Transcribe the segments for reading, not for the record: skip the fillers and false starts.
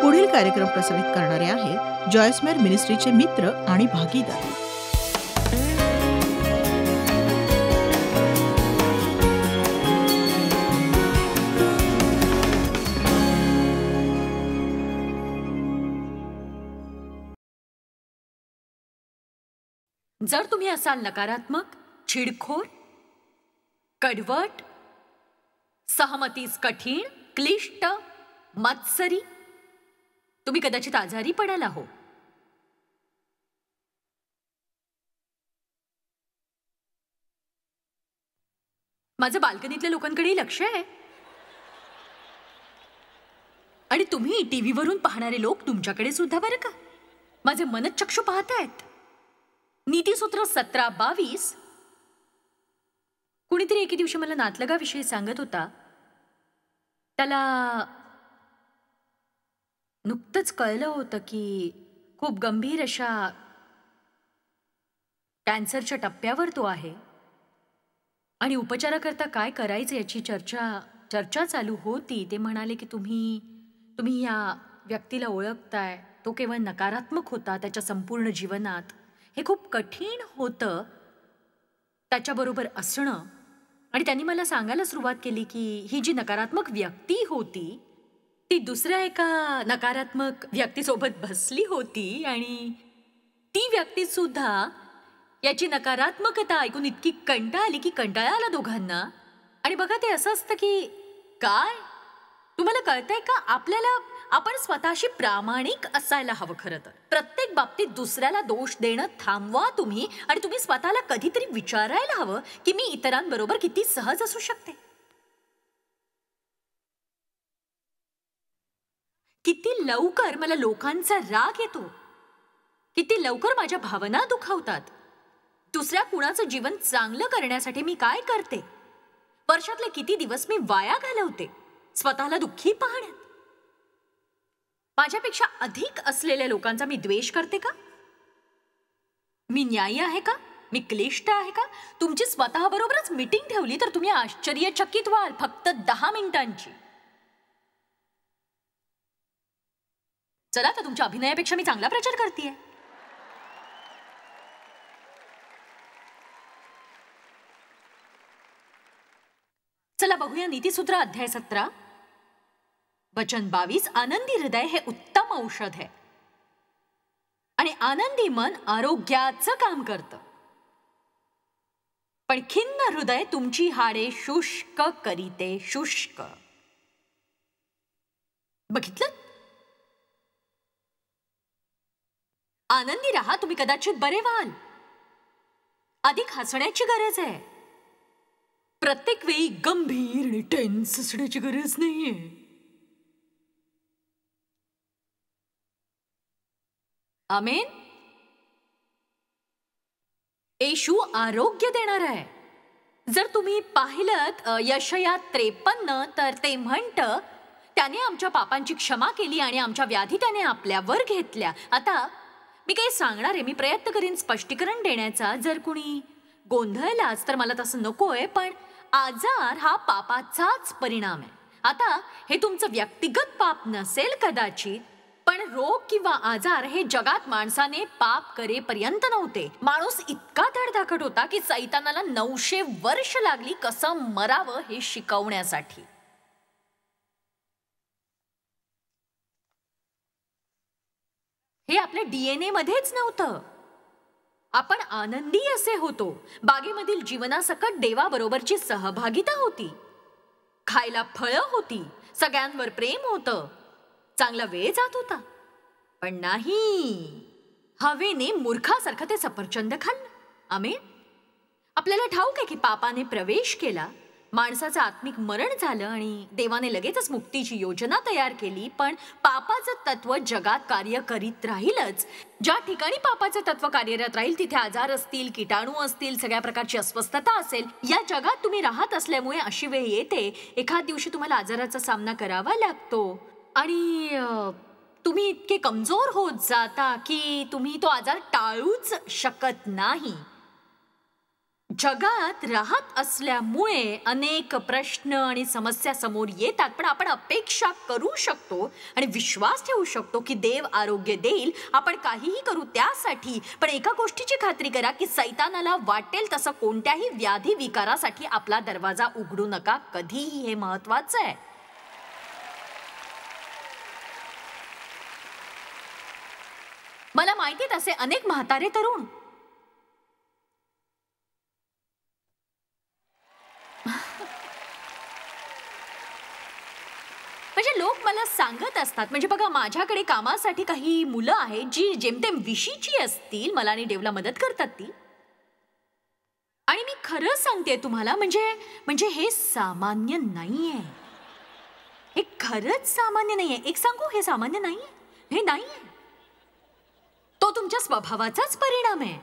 पुढील कार्यक्रम प्रसारित करणारे आहेत जॉयस्मेर मिनिस्ट्रीचे मित्र आणि भागीदार. जर तुम्ही असाल नकारात्मक, चिडखोर, कडवट, सहमतीस कठीण, क्लिष्ट, मत्सरी, तुम्ही कदाचित आजारी पडाल आहो. माझं बाल्कनीतल्या लोकांकडे लक्ष आहे आणि तुम्ही टीव्हीवरून पाहणारे लोक तुमच्याकडे सुद्धा बरं का. माझे मनचक्षु पाहतायत. नीतीसूत्र 17-22. कुणीतरी एके दिवशी मला नातलगाविषयी सांगत होता. त्याला नुकतंच कळलं होतं की खूप गंभीर अशा कॅन्सरच्या टप्प्यावर तो आहे आणि उपचाराकरता काय करायचं याची चर्चा चालू होती. ते म्हणाले की तुम्ही या व्यक्तीला ओळखताय, तो केवळ नकारात्मक होता त्याच्या संपूर्ण जीवनात. हे खूप कठीण होतं त्याच्याबरोबर असणं. आणि त्यांनी मला सांगायला सुरुवात केली की ही जी नकारात्मक व्यक्ती होती ती दुसऱ्या एका नकारात्मक व्यक्तीसोबत बसली होती आणि ती व्यक्ती सुद्धा याची नकारात्मकता ऐकून इतकी कंटाळली की कंटाळा आला दोघांना. आणि बघा, ते असं असतं की काय तुम्हाला कळतंय का, आपण स्वतःशी प्रामाणिक असायला हवं. खरं तर प्रत्येक बाबतीत दुसऱ्याला दोष देणं थांबवा तुम्ही आणि तुम्ही स्वतःला कधीतरी विचारायला हवं की मी इतरांबरोबर किती सहज असू शकते. किती लवकर मला लोकांचा राग येतो, किती लवकर माझ्या भावना दुखावतात. दुसऱ्या कुणाचं जीवन चांगलं करण्यासाठी मी काय करते, वर्षातले किती दिवस मी वाया घालवते स्वतःला दुःखी पाहण्यात. माझ्यापेक्षा अधिक असलेल्या लोकांचा मी द्वेष करते का? मी न्यायी आहे का? मी क्लिष्ट आहे का? तुमची स्वतःबरोबरच मीटिंग ठेवली तर तुम्ही आश्चर्यचकित व्हाल. फक्त 10 मिनिटांची. चला, तर तुमच्या अभिनयापेक्षा मी चांगला प्रचार करतेय. चला बघूया नीतीसूत्र अध्याय 17 वचन 22. आनंदी हृदय हे उत्तम औषध आहे आणि आनंदी मन आरोग्याचं काम करतं, पण खिन्न हृदय तुमची हाडे शुष्क करीते. शुष्क. बघितलं? आनंदी राहा, तुम्ही कदाचित बरे व्हाल. अधिक हसण्याची गरज आहे. प्रत्येक वेळी गंभीर आणि टेन्स असण्याची गरज नाहीये. आमेन. येशू आरोग्य देणार आहे. जर तुम्ही पाहिलं यशया 53 तर ते म्हणतं, त्याने आमच्या पापांची क्षमा केली आणि आमच्या व्याधी त्याने आपल्यावर घेतल्या. आता मी काही सांगणार आहे, मी प्रयत्न करीन स्पष्टीकरण देण्याचा. जर कुणी गोंधळलाच तर मला तसं नकोय, पण आजार हा पापाचाच परिणाम आहे. आता हे तुमचं व्यक्तिगत पाप नसेल कदाचित, पण रोग किंवा आजार हे जगात माणसाने पाप करेपर्यंत नव्हते. माणूस इतका धडधाकट होता की सैतानाला 900 वर्ष लागली कसं मरावं हे शिकवण्यासाठी. हे आपल्या DNA मध्येच नव्हतं. आपण आनंदी असे होतो. बागेमधील जीवनासकट देवाबरोबरची सहभागिता होती. खायला फळं होती, सगळ्यांवर प्रेम होतं, चांगला वेळ जात होता. पण नाही, हवेने मूर्खासारखं ते सफरचंद खाल्लं. आमेन. आपल्याला ठाऊक आहे की पापाने प्रवेश केला, माणसाचं आत्मिक मरण झालं आणि देवाने लगेचच मुक्तीची योजना तयार केली. पण पापाचं तत्व जगात कार्य करीत राहीलच. ज्या ठिकाणी पापाचं तत्व कार्यरत राहील तिथे आजार असतील, किटाणू असतील, सगळ्या प्रकारची अस्वस्थता असेल. या जगात तुम्ही राहत असल्यामुळे अशी वेळ येते, एखाद दिवशी तुम्हाला आजाराचा सामना करावा लागतो आणि तुम्ही इतके कमजोर होत जाता की तुम्ही तो आजार टाळूच शकत नाही. जगात राहत असल्यामुळे अनेक प्रश्न आणि समस्या समोर येतात, पण आपण अपेक्षा करू शकतो आणि विश्वास ठेवू शकतो की देव आरोग्य देईल. आपण काहीही करू त्यासाठी, पण एका गोष्टीची खात्री करा की सैतानाला वाटेल तसं कोणत्याही व्याधी विकारासाठी आपला दरवाजा उघडू नका कधीही. हे महत्वाचं आहे. मला माहिती आहे तसे अनेक म्हातारे तरुण म्हणजे लोक मला सांगत असतात, म्हणजे बघा माझ्याकडे कामासाठी काही मुलं आहेत जी जेमतेम 20ची असतील, मला आणि देवला मदत करतात ती. आणि मी खरं सांगते तुम्हाला, म्हणजे हे सामान्य नाहीये. हे खरंच सामान्य नाहीये. एक सांगू, हे सामान्य नाहीये. हे नाहीये. तो तुमच्या स्वभावाचाच परिणाम आहे.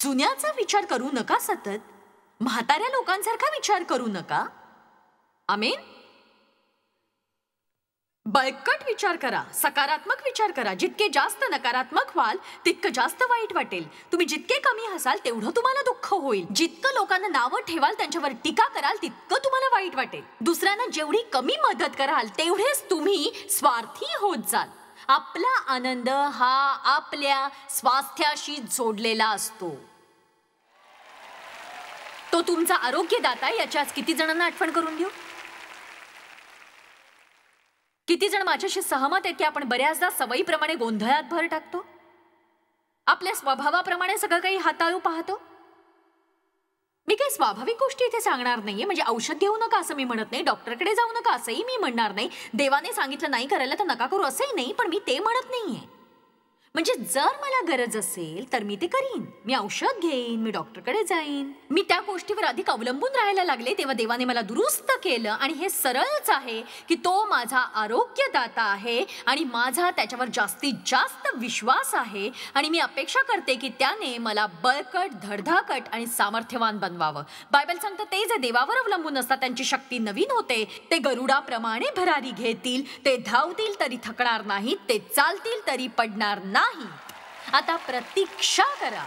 जुन्याचा विचार करू नका सतत. म्हाताऱ्या लोकांसारखा विचार करू नका. आमेन. बळकट विचार करा, सकारात्मक विचार करा. जितके जास्त नकारात्मक व्हाल तितकं जास्त वाईट वाटेल. तुम्ही जितके कमी हसाल तेवढं तुम्हाला दुःख होईल. जितकं लोकांना नावं ठेवाल, त्यांच्यावर टीका कराल, तितकं तुम्हाला वाईट वाटेल. दुसऱ्यांना जेवढी कमी मदत कराल तेवढेच तुम्ही स्वार्थी होत जाल. आपला आनंद हा आपल्या स्वास्थ्याशी जोडलेला असतो. तो तुमचा आरोग्यदाता. याची आज किती जणांना आठवण करून देऊ? किती जण माझ्याशी सहमत आहेत की आपण बऱ्याचदा सवयीप्रमाणे गोंधळात भर टाकतो, आपल्या स्वभावाप्रमाणे सगळं काही हाताळू पाहतो. मी काही स्वाभाविक गोष्टी इथे सांगणार नाहीये. म्हणजे औषध घेऊ नका असं मी म्हणत नाही, डॉक्टरकडे जाऊ नका असंही मी म्हणणार नाही, देवाने सांगितलं नाही करायला तर नका करू असंही नाही, पण मी ते म्हणत नाहीये. म्हणजे जर मला गरज असेल तर मी ते करीन. मी औषध घेईन, मी डॉक्टरकडे जाईन. मी त्या गोष्टीवर अधिक अवलंबून राहायला लागले तेव्हा देवाने मला दुरुस्त केलं. आणि हे सरळच आहे की तो माझा आरोग्यदाता आहे आणि माझा त्याच्यावर जास्तीत जास्त विश्वास आहे. आणि मी अपेक्षा करते की त्याने मला बळकट, धडधाकट आणि सामर्थ्यवान बनवावं. बायबल सांगतं ते जे देवावर अवलंबून असतात त्यांची शक्ती नवीन होते. ते गरुडाप्रमाणे भरारी घेतील, ते धावतील तरी थकणार नाहीत, ते चालतील तरी पडणार नाही. आता प्रतीक्षा करा.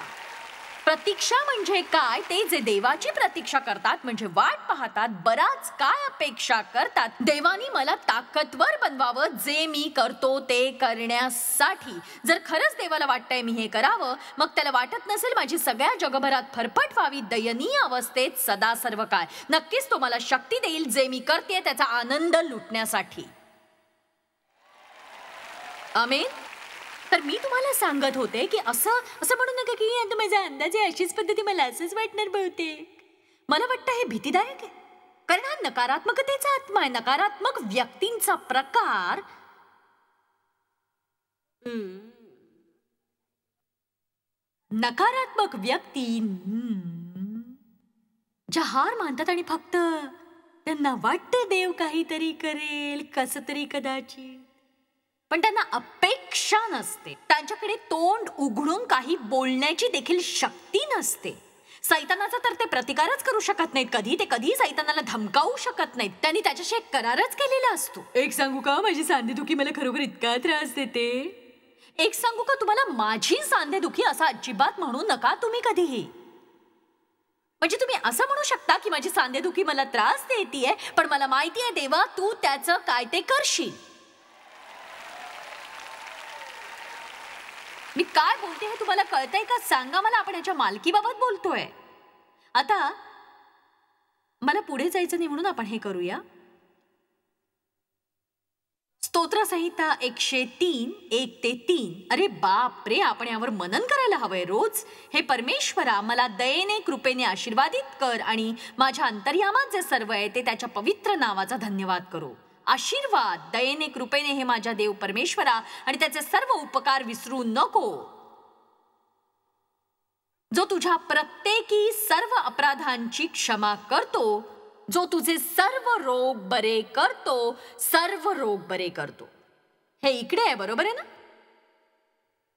प्रतीक्षा म्हणजे काय? ते जे देवाची प्रतीक्षा करतात, म्हणजे वाट पाहतात, बराच काय अपेक्षा करतात. देवानी मला ताकदवर बनवावं जे मी करतो ते करण्यासाठी. जर खरंच देवाला वाटतंय मी हे करावं, मग त्याला वाटत नसेल माझी सगळ्या जगभरात फरफट व्हावी दयनीय अवस्थेत सदा सर्व काळ, नक्कीच तो मला शक्ती देईल जे मी करते त्याचा आनंद लुटण्यासाठी. आमेन. तर मी तुम्हाला सांगत होते की असं म्हणू नका की आता माझा अंदाज आहे, अशीच पद्धती मला असंच वाटणार बहुतेक. मला वाटतं हे भीतीदायक आहे, कारण हा नकारात्मकतेचा आत्मा आहे. नकारात्मक व्यक्तींचा प्रकार नकारात्मक व्यक्ती ज्या हार मानतात आणि फक्त त्यांना वाटतं देव काहीतरी करेल, कसं तरी कदाचित, पण त्यांना अपेक्षा नसते. त्यांच्याकडे तोंड उघडून काही बोलण्याची देखील शक्ती नसते. सैतानाचा तर ते प्रतिकारच करू शकत नाहीत कधी. ते कधी सैतानाला धमकावू शकत नाहीत. त्यांनी त्याच्याशी एक करारच केलेला असतो. एक सांगू का, माझी सांधेदुखी मला खरोखर इतका त्रास देते. एक सांगू का तुम्हाला, माझी सांधेदुखी असं अजिबात म्हणू नका तुम्ही कधीही. म्हणजे तुम्ही असं म्हणू शकता की माझी सांधेदुखी मला त्रास देतीये, पण मला माहिती आहे देवा तू त्याचं काय ते करशील. मी काय बोलते हे तुम्हाला कळतंय का? सांगा मला. आपण याच्या मालकीबाबत बोलतोय. आता मला पुढे जायचं नाही म्हणून आपण हे करूया. स्तोत्रसंहिता 103, 1-3. अरे बाप रे, आपण यावर मनन करायला हवंय रोज. हे परमेश्वरा, मला दयेने कृपेने आशीर्वादित कर आणि माझ्या अंतर्यामात जे सर्व आहे ते त्याच्या पवित्र नावाचा धन्यवाद करू. आशीर्वाद, दयेने कृपेने हे माझ्या देव परमेश्वरा, आणि त्याचे सर्व उपकार विसरू नको. जो तुझ्या प्रत्येकी सर्व अपराधांची क्षमा करतो, जो तुझे सर्व रोग बरे करतो, सर्व रोग बरे करतो. हे इकडे आहे, बरोबर आहे ना?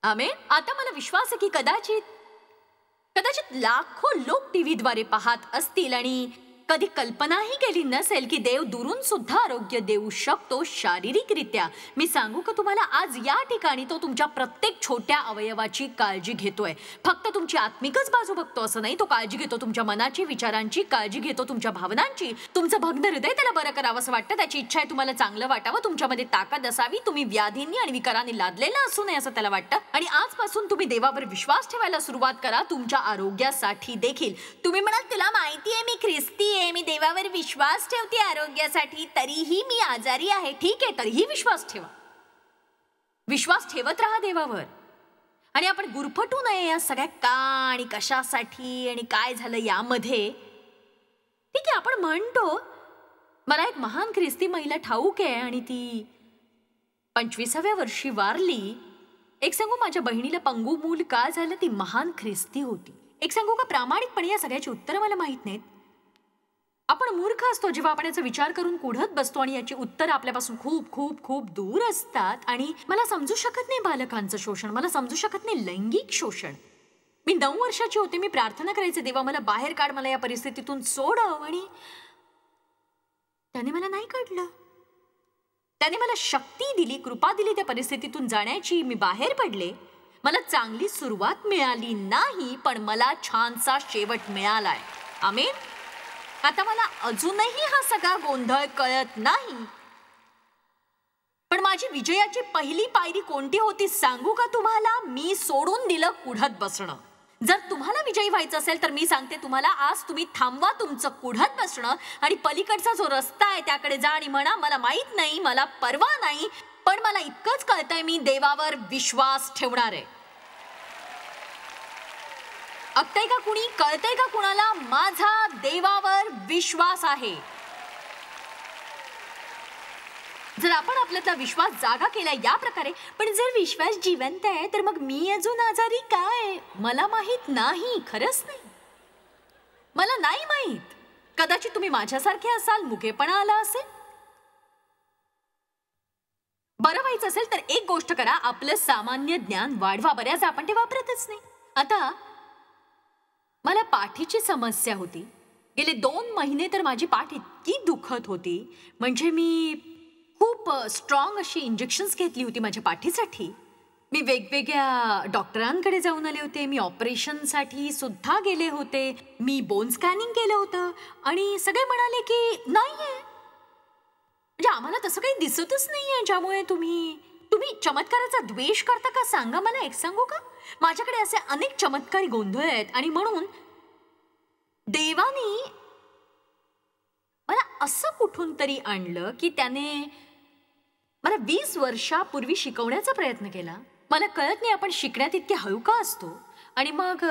आमेन. आता मला विश्वास आहे की कदाचित लाखो लोक टीव्हीद्वारे पाहत असतील आणि कधी कल्पनाही केली नसेल की देव दुरून सुद्धा आरोग्य देऊ शकतो शारीरिकरित्या. मी सांगू का तुम्हाला, आज या ठिकाणी तो तुमच्या प्रत्येक छोट्या अवयवाची काळजी घेतोय. फक्त तुमची आत्मिकच बाजू बघतो असं नाही, तो काळजी घेतो तुमच्या मनाची, विचारांची, काळजी घेतो तुमच्या भावनांची. तुमचं भग्न हृदय त्याला बरं करावं असं वाटतं, त्याची इच्छा आहे तुम्हाला चांगलं वाटावं, तुमच्यामध्ये ताकद असावी, तुम्ही व्याधींनी आणि विकारांनी लादलेला असू नये असं त्याला वाटतं. आणि आजपासून तुम्ही देवावर विश्वास ठेवायला सुरुवात करा तुमच्या आरोग्यासाठी देखील. तुम्ही म्हणाल तुला माहिती आहे मी ख्रिस्ती आहे, मी देवावर विश्वास ठेवते आरोग्यासाठी, तरीही मी आजारी आहे. ठीक आहे, तरीही विश्वास ठेवा, विश्वास ठेवत राहा देवावर. आणि आपण गुरफटू नये या सगळ्या का आणि कशासाठी आणि काय झालं यामध्ये. ठीक आहे, आपण म्हणतो मला एक महान ख्रिस्ती महिला ठाऊक आहे आणि ती 25व्या वर्षी वारली. एक सांगू, माझ्या बहिणीला पंगू मूल का झालं, ती महान ख्रिस्ती होती. एक सांगू का, प्रामाणिकपणे या सगळ्याची उत्तरं मला माहित नाहीत. आपण मूर्ख असतो जेव्हा आपण याचा विचार करून कुढत बसतो आणि याची उत्तरं आपल्यापासून खूप खूप खूप दूर असतात. आणि मला समजू शकत नाही बालकांचं शोषण, मला समजू शकत नाही लैंगिक शोषण. मी 9 वर्षाची होते, मी प्रार्थना करायचे, देवा मला बाहेर काढ, मला या परिस्थितीतून सोडव. आणि त्याने मला नाही काढलं, त्याने मला शक्ती दिली, कृपा दिली त्या परिस्थितीतून जाण्याची. मी बाहेर पडले, मला चांगली सुरुवात मिळाली नाही, पण मला छानसा शेवट मिळालाय. आमेन. आता मला अजूनही हा सगळा गोंधळ कळत नाही, पण माझी विजयाची पहिली पायरी कोणती होती सांगू का तुम्हाला? मी सोडून दिलं कुढत बसणं. जर तुम्हाला विजयी व्हायचं असेल तर मी सांगते तुम्हाला, आज तुम्ही थांबवा तुमचं कुढत बसणं आणि पलीकडचा जो रस्ता आहे त्याकडे जा आणि म्हणा, मला माहित नाही, मला परवा नाही, पण मला इतकंच कळतंय मी देवावर विश्वास ठेवणार आहे. ऐकतंय का कुणी? कळतंय का कुणाला? माझा देवावर विश्वास आहे. जर आपण आपल्यातला विश्वास जागा केला या प्रकारे, पण जर विश्वास जिवंत आहे तर मग मी अजून आजारी काय? मला माहित नाही, खरंच नाही, मला नाही माहित. कदाचित तुम्ही माझ्यासारखे असाल, मुकेपणा आला असेल. बरं व्हायचं असेल तर एक गोष्ट करा, आपलं सामान्य ज्ञान वाढवा. बऱ्याच आपण ते वापरतच नाही. आता मला पाठीची समस्या होती. गेले 2 महिने तर माझी पाठ इतकी दुखत होती, म्हणजे मी खूप स्ट्रॉंग अशी इंजेक्शन्स घेतली होती माझ्या पाठीसाठी. मी वेगवेगळ्या डॉक्टरांकडे जाऊन आले होते, मी ऑपरेशनसाठी सुद्धा गेले होते, मी बोन स्कॅनिंग केलं होतं आणि सगळे म्हणाले की नाहीये, म्हणजे आम्हाला तसं काही दिसतच नाहीये ज्यामुळे तुम्ही चमत्काराचा द्वेष करता का? सांगा मला. एक सांगू का, माझ्याकडे असे अनेक चमत्कारी गोंधळ आहेत आणि म्हणून देवाने मला असं कुठून तरी आणलं की त्याने मला 20 वर्षापूर्वी शिकवण्याचा प्रयत्न केला. मला कळत नाही आपण शिकण्यात इतके हळू का असतो. आणि मग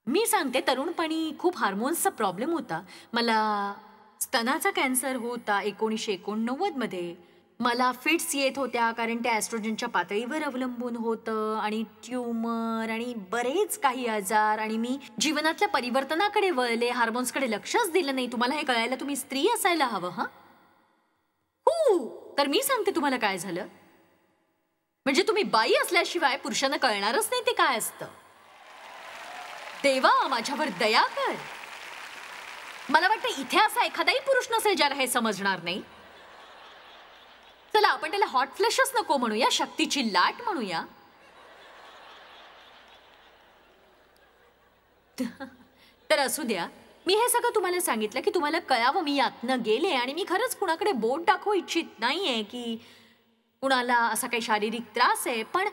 मी सांगते, तरुणपणी खूप हार्मोन्सचा प्रॉब्लेम होता. मला स्तनाचा कॅन्सर होता 1989 मध्ये. मला फिट्स येत होत्या कारण त्या ॲस्ट्रोजनच्या पातळीवर अवलंबून होतं, आणि ट्यूमर आणि बरेच काही आजार. आणि मी जीवनातल्या परिवर्तनाकडे वळले, हार्मोन्सकडे लक्षच दिलं नाही. तुम्हाला हे कळायला तुम्ही स्त्री असायला हवं. तर मी सांगते तुम्हाला काय झालं. म्हणजे तुम्ही बाई असल्याशिवाय पुरुषांना कळणारच नाही ते काय असतं. देवा माझ्यावर दया कर. मला वाटतं इथे असा एखादाही पुरुष नसेल ज्याला हे समजणार नाही. चला आपण त्याला हॉट फ्लॅशच नको म्हणूया, शक्तीची लाट म्हणूया. तर असू द्या, मी हे सगळं तुम्हाला सांगितलं की तुम्हाला कळावं मी यातनं गेले. आणि मी खरंच कुणाकडे बोट दाखवू इच्छित नाहीये की कुणाला असा काही शारीरिक त्रास आहे, पण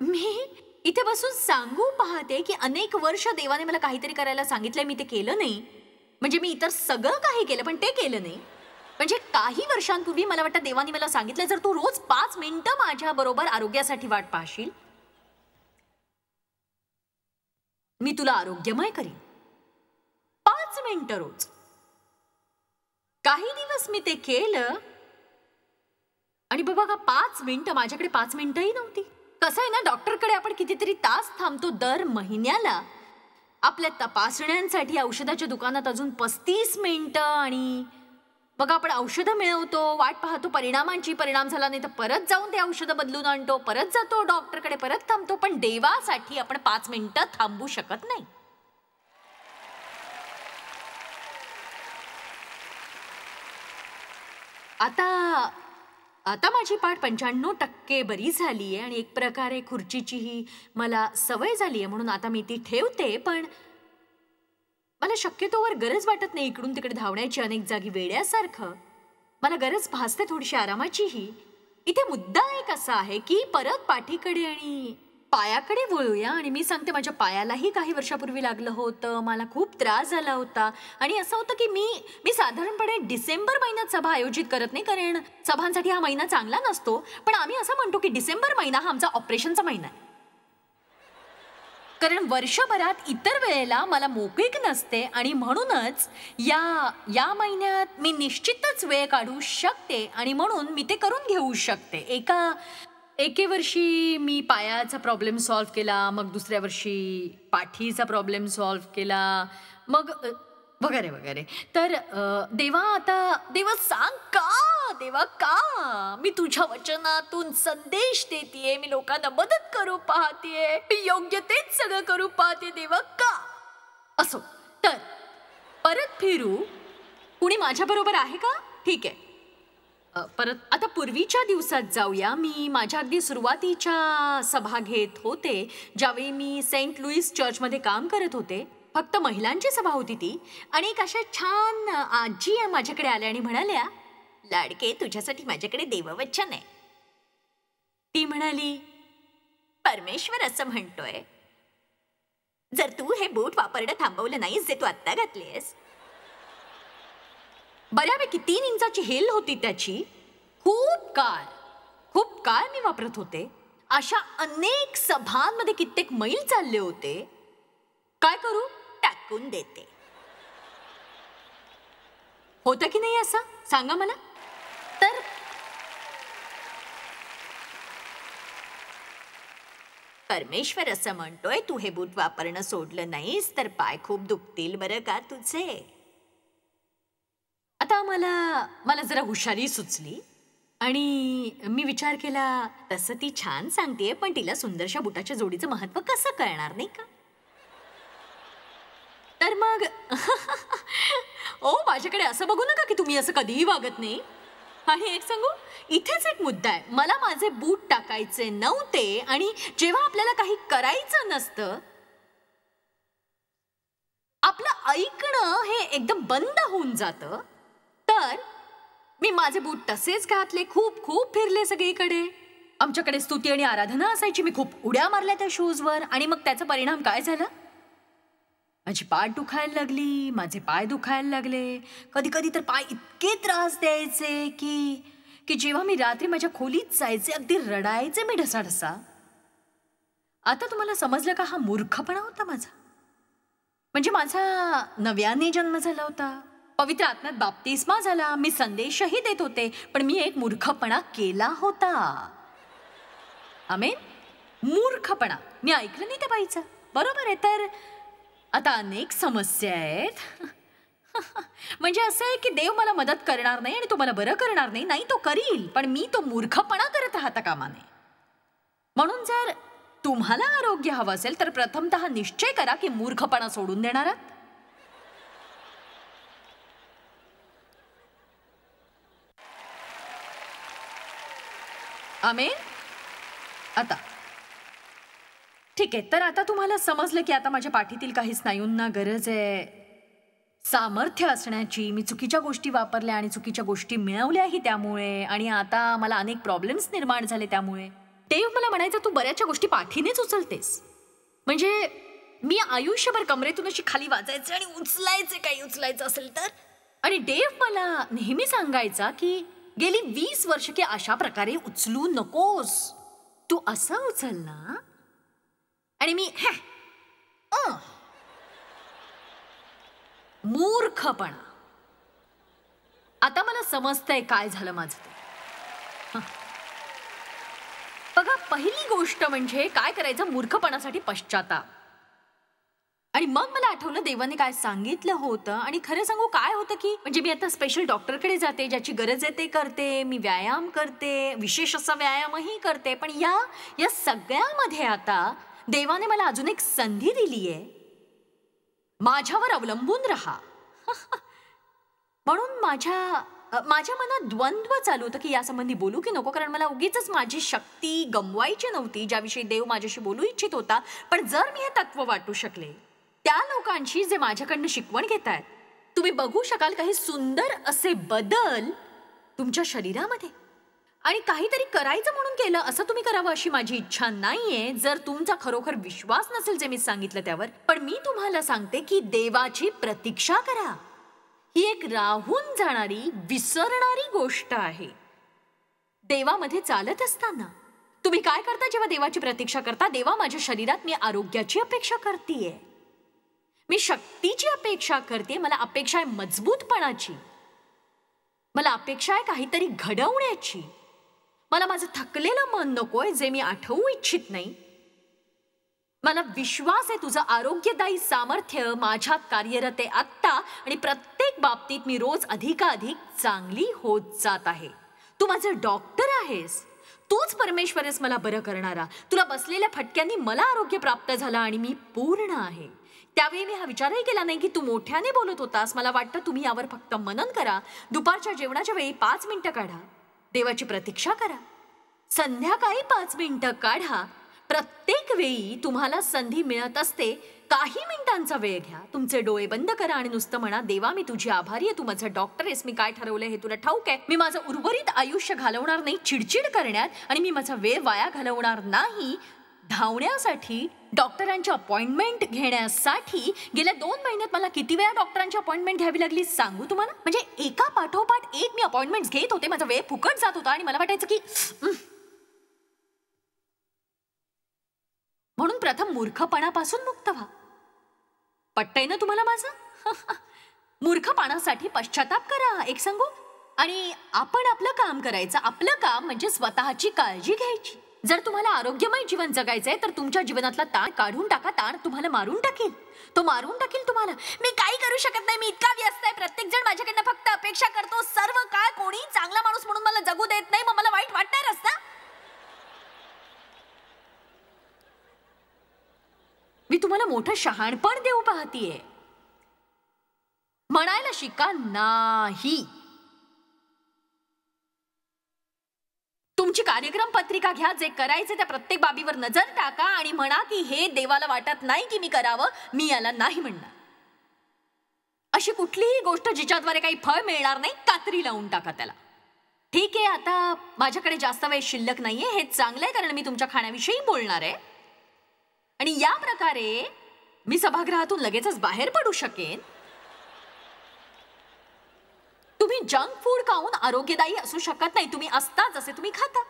मी इथे बसून सांगू पाहते की अनेक वर्ष देवाने मला काहीतरी करायला सांगितलंय, मी ते केलं नाही. म्हणजे मी इतर सगळं काही केलं पण ते केलं नाही. म्हणजे काही वर्षांपूर्वी मला वाटतं देवाने मला सांगितलं, जर तू रोज 5 मिनिटं माझ्या बरोबर आरोग्यासाठी वाट पाहशील, मी तुला आरोग्यमय करीन. 5 मिनिटं रोज. काही दिवस मी ते केलं आणि बघा 5 मिनिटं, माझ्याकडे 5 मिनिटंही नव्हती. कसं आहे ना, डॉक्टरकडे आपण कितीतरी तास थांबतो दर महिन्याला. आपल्या तपासण्यांसाठी औषधाच्या दुकानात अजून 35 मिनिटं. आणि बघा आपण औषधं मिळवतो, वाट पाहतो परिणामांची, परिणाम झाला नाही तर परत जाऊन ते औषधं बदलून आणतो, परत जातो डॉक्टरकडे, परत थांबतो. पण देवासाठी आपण 5 मिनिटं थांबू शकत नाही. आता आता माझी पाठ 95% बरी झाली आहे आणि एक प्रकारे खुर्चीचीही मला सवय झाली आहे, म्हणून आता मी ती ठेवते. पण मला शक्यतोवर गरज वाटत नाही इकडून तिकडे धावण्याची अनेक जागी वेड्यासारखं. मला गरज भासते थोडीशी आरामाचीही. इथे मुद्दा एक असा आहे की परत पाठीकडे आणि पायाकडे वळूया. आणि मी सांगते, माझ्या पायालाही काही वर्षापूर्वी लागलं होतं, मला खूप त्रास झाला होता. आणि असं होतं की मी साधारणपणे डिसेंबर महिन्यात सभा आयोजित करत नाही, कारण सभांसाठी हा महिना चांगला नसतो. पण आम्ही असं म्हणतो की डिसेंबर महिना हा आमचा ऑपरेशनचा महिना आहे, कारण वर्षभरात इतर वेळेला मला मोकळीक नसते. आणि म्हणूनच या महिन्यात मी निश्चितच वेळ काढू शकते आणि म्हणून मी ते करून घेऊ शकते. एके वर्षी मी पायाचा प्रॉब्लेम सॉल्व्ह केला, मग दुसऱ्या वर्षी पाठीचा प्रॉब्लेम सॉल्व्ह केला, मग वगैरे वगैरे. तर देवा सांग का मी तुझ्या वचनातून संदेश देतीये, मी लोकांना मदत करू पाहतीये, मी योग्य तेच सगळं करू पाहते. देवा का? असो, तर परत फिरू. कुणी माझ्या बरोबर आहे का? ठीक आहे. परत आता पूर्वीच्या दिवसात जाऊया. मी माझ्या अगदी सुरुवातीच्या सभा घेत होते, ज्यावेळी मी सेंट लुईस चर्चमध्ये काम करत होते. फक्त महिलांची सभा होती ती. आणि एक अशा छान आजी माझ्याकडे आल्या आणि म्हणाल्या, लाडके, तुझ्यासाठी माझ्याकडे देववचन आहे. ती म्हणाली, परमेश्वर असं म्हणतोय, जर तू हे बूट वापरणं थांबवलं नाहीस जे तू आत्ता घातलेस. बऱ्यापैकी 3 इंचाची हेल होती त्याची. खूप काळ मी वापरत होते. अशा अनेक सभांमध्ये कित्येक मैल चालले होते. काय करू? टाकून देते. होतं की नाही असं? सांगा मला. तर परमेश्वर असं म्हणतोय, तू हे बूट वापरणं सोडलं नाहीस तर पाय खूप दुखतील बरं का तुझे. आता मला जरा हुशारी सुचली आणि मी विचार केला, तसं ती छान सांगतेय, पण तिला सुंदरशा बुटाच्या जोडीचं महत्व कसं कळणार, नाही का? तर मग ओ, माझ्याकडे असं बघू नका की तुम्ही असं कधीही वागत नाही. आणि एक सांगू, इथेच एक मुद्दा आहे. मला माझे बूट टाकायचे नव्हते आणि जेव्हा आपल्याला काही करायचं नसतं, आपलं ऐकणं हे एकदम बंद होऊन जातं. तर मी माझे बूट तसेच घातले, खूप फिरले सगळीकडे. आमच्याकडे स्तुती आणि आराधना असायची. मी खूप उड्या मारल्या त्या शूजवर. आणि मग त्याचा परिणाम काय झाला? माझी पाठ दुखायला लागली, माझे पाय दुखायला लागले. कधी कधी तर पाय इतके त्रास द्यायचे की जेव्हा मी रात्री माझ्या खोलीत जायचे, अगदी रडायचे मी ढसाढसा. आता तुम्हाला समजलं का? हा मूर्खपणा होता माझा. म्हणजे माझा नव्याने जन्म झाला होता, पवित्र आत्म्यात बाप्तिस्मा झाला, मी संदेशही देत होते, पण मी एक मूर्खपणा केला होता. आमेन. मूर्खपणा. मी ऐकलं नाही त्या बाईचं. बरोबर आहे. तर आता अनेक समस्या आहेत. म्हणजे असं आहे की देव मला मदत करणार नाही आणि तो मला बरं करणार नाही. नाही, तो करील, पण मी तो मूर्खपणा करत राहता कामा नये. म्हणून जर तुम्हाला आरोग्य हवं असेल तर प्रथमतः निश्चय करा की मूर्खपणा सोडून देणार आहात. आमेन. आता ठीक आहे. तर आता तुम्हाला समजलं की आता माझ्या पाठीतील काही स्नायूंना गरज आहे सामर्थ्य असण्याची. मी चुकीच्या गोष्टी वापरल्या आणि चुकीच्या गोष्टी मिळवल्याही त्यामुळे, आणि आता मला अनेक प्रॉब्लेम्स निर्माण झाले त्यामुळे. देव मला म्हणायचं, तू बऱ्याचशा गोष्टी पाठीनेच उचलतेस. म्हणजे मी आयुष्यभर कमरेतून अशी खाली वाजायचे आणि उचलायचे, काही उचलायचं असेल तर. आणि देव मला नेहमी सांगायचा की गेली 20 वर्ष की अशा प्रकारे उचलू नकोस, तू असं उचल ना. आणि मी मूर्खपणा. आता मला समजतंय काय झालं माझं ते. बघा, पहिली गोष्ट म्हणजे काय करायचं? मूर्खपणासाठी पश्चाताप. आणि मग मला आठवलं देवाने काय सांगितलं होतं. आणि खरं सांगू, काय होतं की म्हणजे मी आता स्पेशल डॉक्टरकडे जाते, ज्याची गरज आहे ते करते, मी व्यायाम करते, विशेष असा व्यायामही करते. पण या सगळ्यामध्ये आता देवाने मला अजून एक संधी दिलीये, माझ्यावर अवलंबून राहा. म्हणून माझ्या मनात द्वंद्व चालू होतं की यासंबंधी बोलू की नको, कारण मला उगीच माझी शक्ती गमवायची नव्हती ज्याविषयी देव माझ्याशी बोलू इच्छित होता. पण जर मी हे तत्व वाटू शकले त्या लोकांशी जे माझ्याकडनं शिकवण घेत आहेत, तुम्ही बघू शकाल काही सुंदर असे बदल तुमच्या शरीरामध्ये. आणि काहीतरी करायचं म्हणून केलं असं तुम्ही करावं अशी माझी इच्छा नाहीये जर तुमचा खरोखर विश्वास नसेल जे मी सांगितलं त्यावर. पण मी तुम्हाला सांगते की देवाची प्रतीक्षा करा. ही एक राहून जाणारी विसरणारी गोष्ट आहे. देवामध्ये चालत असताना तुम्ही काय करता जेव्हा देवाची प्रतीक्षा करता? देवा, माझ्या शरीरात मी आरोग्याची अपेक्षा करतेय, मी शक्तीची अपेक्षा करते, मला अपेक्षा आहे मजबूतपणाची, मला अपेक्षा आहे काहीतरी घडवण्याची. मला माझं थकलेलं मन नकोय जे मी आठवू इच्छित नाही. मला विश्वास आहे तुझं आरोग्यदायी सामर्थ्य माझ्यात कार्यरत आहे आत्ता, आणि प्रत्येक बाबतीत मी रोज अधिकाधिक चांगली होत जात आहे. तू माझं डॉक्टर आहेस, तूच परमेश्वर आहेस मला बरं करणारा. तुला बसलेल्या फटक्यांनी मला आरोग्य प्राप्त झालं आणि मी पूर्ण आहे. त्यावेळी मी हा विचारही केला नाही की तू मोठ्याने बोलत होतास. मला वाटतं तुम्ही यावर फक्त मनन करा. दुपारच्या जेवणाच्या वेळी 5 मिनिटं काढा, देवाची प्रतीक्षा करा. संध्याकाळी 5 मिनिटं काढा. प्रत्येक वेळी तुम्हाला संधी मिळत असते. काही मिनिटांचा वेळ घ्या, तुमचे डोळे बंद करा आणि नुसतं म्हणा, देवा मी तुझी आभारी आहे, तू माझा डॉक्टर आहेस. मी काय ठरवलंय हे तुला ठाऊक आहे. मी माझं उर्वरित आयुष्य घालवणार नाही चिडचिड करण्यात, आणि मी माझा वेळ वाया घालवणार नाही धावण्यासाठी, डॉक्टरांची अपॉइंटमेंट घेण्यासाठी. गेल्या 2 महिन्यात मला किती वेळा डॉक्टरांची अपॉइंटमेंट घ्यावी लागली सांगू तुम्हाला? म्हणजे एका पाठोपाठ एक मी अपॉइंटमेंट घेत होते. माझा वेळ फुकट जात होता आणि मला वाटायचं की म्हणून प्रथम मूर्खपणापासून मुक्त व्हा. पटतंय ना तुम्हाला माझं? मूर्खपणासाठी पश्चाताप करा. एक सांगू, आणि आपण आपलं काम करायचं. आपलं काम म्हणजे स्वतःची काळजी घ्यायची. जर तुम्हाला आरोग्यमय जीवन जगायचंय तर तुमच्या जीवनातला ताण काढून टाका. ताण तुम्हाला मारून टाकेल, तो मारून टाकेल तुम्हाला. मी काही करू शकत नाही, मी इतका व्यस्त आहे, प्रत्येक जण माझ्याकडनं फक्त अपेक्षा करतो, सर्व काळ कोणी चांगला माणूस म्हणून मला जगू देत नाही, मग मला वाईट वाटणारच ना. मी तुम्हाला मोठं शहाणपण देऊ पाहतीये. म्हणायला शिका नाही. तुमची कार्यक्रम पत्रिका घ्या, जे करायचे त्या प्रत्येक बाबीवर नजर टाका आणि म्हणा की हे देवाला वाटत नाही की मी करावं, मी याला नाही म्हणणार. अशी कुठलीही गोष्ट जिच्याद्वारे काही फळ मिळणार नाही, कात्री लावून टाका त्याला. ठीक आहे, आता माझ्याकडे जास्त वेळ शिल्लक नाहीये, हे चांगलं आहे कारण मी तुमच्या खाण्याविषयी बोलणार आहे आणि या प्रकारे मी सभागृहातून लगेचच बाहेर पडू शकेन. तुम्ही जंक फूड खाऊन आरोग्यदायी असू शकत नाही. तुम्ही असता जसे तुम्ही खाता.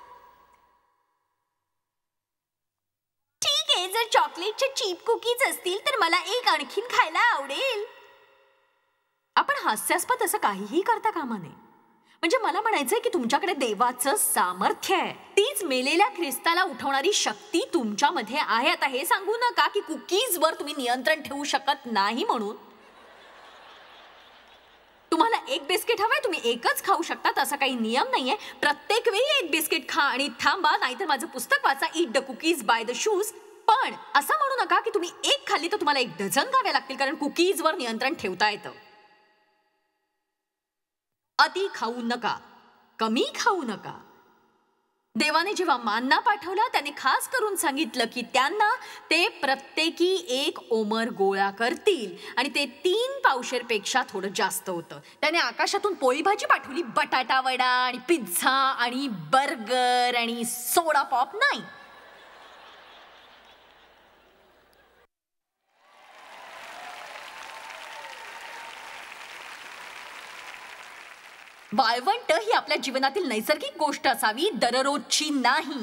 ठीक आहे, जर चॉकलेटचे चीप कुकीज असतील तर मला एक आणखीन खायला आवडेल. आपण हास्यास्पद असं काहीही करता कामा नये. म्हणजे मला म्हणायचंय की तुमच्याकडे देवाचं सामर्थ्य आहे, तीच मेलेल्या ख्रिस्ताला उठवणारी शक्ती तुमच्यामध्ये आहे. आता हे सांगू नका की कुकीजवर तुम्ही नियंत्रण ठेवू शकत नाही म्हणून. तुम्हाला एक बिस्किट हवंय, तुम्ही एकच खाऊ शकता, असा काही नियम नाहीये. प्रत्येक वेळी एक बिस्किट खा आणि थांबा, नाहीतर माझं पुस्तक वाचा, eat the cookies by the shoes. पण असं म्हणू नका की तुम्ही एक खाल्ली तर तुम्हाला 1 डझन खावे लागतील, कारण कुकीजवर नियंत्रण ठेवता येतं. अति खाऊ नका, कमी खाऊ नका. देवाने जेव्हा मान्ना पाठवला त्याने खास करून सांगितलं की त्यांना ते प्रत्येकी 1 ओमर गोळा करतील आणि ते 3 पावशेर पेक्षा थोडं जास्त होतं. त्याने आकाशातून पोळी भाजी पाठवली, बटाटा वडा आणि पिझ्झा आणि बर्गर आणि सोडा पॉप नाही. वाळवंट ही आपल्या जीवनातील नैसर्गिक गोष्ट असावी, दररोजची नाही.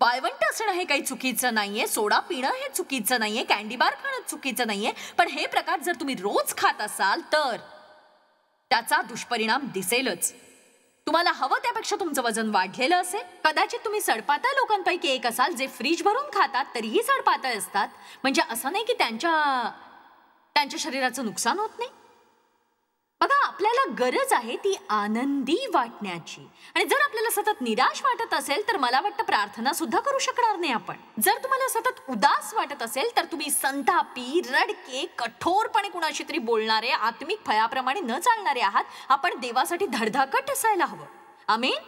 वाळवंट असणं हे काही चुकीचं नाहीये, सोडा पिणं हे चुकीचं नाहीये, कॅन्डी बार खाणं चुकीचं नाहीये. पण हे प्रकार जर तुम्ही रोज खात असाल तर त्याचा दुष्परिणाम दिसेलच. तुम्हाला हवं त्यापेक्षा तुमचं वजन वाढलेलं असेल. कदाचित तुम्ही सडपातळ लोकांपैकी एक असाल जे फ्रीज भरून खातात तरीही सडपातळ असतात. म्हणजे असं नाही की त्यांच्या शरीराचं नुकसान होत नाही. बघा, आपल्याला गरज आहे ती आनंदी वाटण्याची. आणि जर आपल्याला सतत निराश वाटत असेल तर मला वाटतं प्रार्थना सुद्धा करू शकणार नाही आपण. जर तुम्हाला सतत उदास वाटत असेल तर तुम्ही संतापी, रडके, कठोरपणे कुणाशी तरी बोलणारे, आत्मिक फळाप्रमाणे न चालणारे आहात. आपण देवासाठी धडधाकट असायला हवं. आमेन.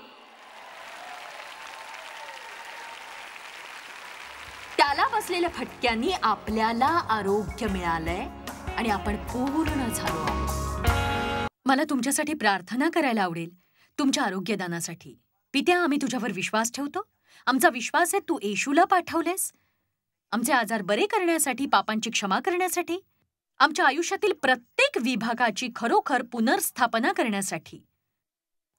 त्याला बसलेल्या फटक्यांनी आपल्याला आरोग्य मिळालंय आणि आपण पूर्ण झालो आहोत. मला तुमच्यासाठी प्रार्थना करायला आवडेल, तुमच्या आरोग्यदानासाठी. पित्या, आम्ही तुझ्यावर विश्वास ठेवतो. आमचा विश्वास आहे तू येशूला पाठवलेस आमचे आजार बरे करण्यासाठी, पापांची क्षमा करण्यासाठी, आमच्या आयुष्यातील प्रत्येक विभागाची खरोखर पुनर्स्थापना करण्यासाठी.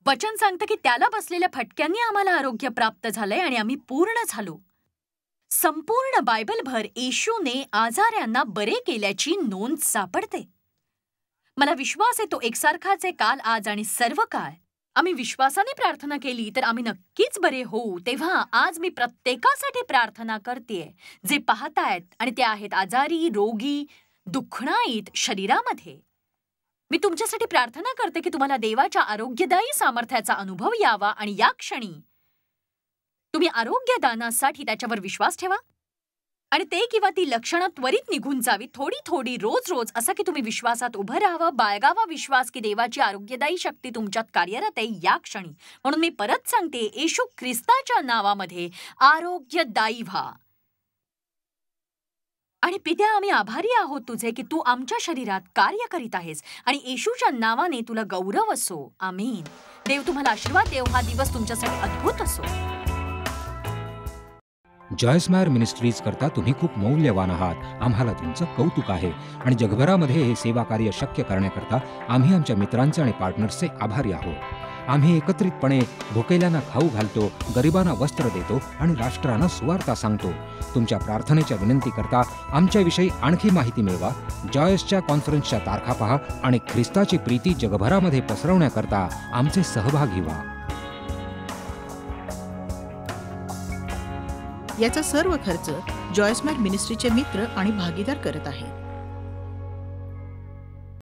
वचन सांगतं की त्याला बसलेल्या फटक्यांनी आम्हाला आरोग्य प्राप्त झालंय आणि आम्ही पूर्ण झालो. संपूर्ण बायबलभर येशूने आजाऱ्यांना बरे केल्याची नोंद सापडते. मला विश्वास आहे तो एकसारखाच आहे काल, आज आणि सर्व काळ. आम्ही विश्वासाने प्रार्थना केली तर आम्ही नक्कीच बरे होऊ. तेव्हा आज मी प्रत्येकासाठी प्रार्थना करतेय जे पाहतायत आणि ते आहेत आजारी, रोगी, दुखणाईत शरीरामध्ये. मी तुमच्यासाठी प्रार्थना करते की तुम्हाला देवाच्या आरोग्यदायी सामर्थ्याचा अनुभव यावा आणि या क्षणी तुम्ही आरोग्यदानासाठी त्याच्यावर विश्वास ठेवा आणि ते किंवा ती लक्षणं त्वरित निघून जावी, थोडी थोडी, रोज रोज, असं की तुम्ही विश्वासात उभं राहावं, बाळगावा विश्वास की देवाची आरोग्यदायी शक्ती तुमच्यात कार्यरत आहे या क्षणी. म्हणून मी परत सांगते, येशू ख्रिस्ताच्या नावामध्ये आरोग्यदायी व्हा. आणि पित्या, आम्ही आभारी आहोत तुझे की तू आमच्या शरीरात कार्य करीत आहेस आणि येशूच्या नावाने तुला गौरव असो. आमीन. देव तुम्हाला आशीर्वाद देव. हा दिवस तुमच्यासाठी अद्भुत असो. जॉयस्मायर मिनिस्ट्रीज करता तुम्ही खूप मौल्यवान आहात. आम्हाला तुमचं कौतुक आहे आणि जगभरामध्ये हे सेवा कार्य शक्य करण्याकरता आम्ही आमच्या मित्रांचे आणि पार्टनर्सचे आभारी आहोत. आम्ही एकत्रितपणे भुकेल्यांना खाऊ घालतो, गरिबांना वस्त्र देतो आणि राष्ट्रांना सुवार्ता सांगतो. तुमच्या प्रार्थनेच्या विनंती करता आमच्याविषयी आणखी माहिती मिळवा. जॉयसच्या कॉन्फरन्सच्या तारखा पहा आणि ख्रिस्ताची प्रीती जगभरामध्ये पसरवण्याकरता आमचे सहभागी व्हा. याचा सर्व खर्च जॉयस्मायर मिनिस्ट्रीचे मित्र आणि भागीदार करत आहेत.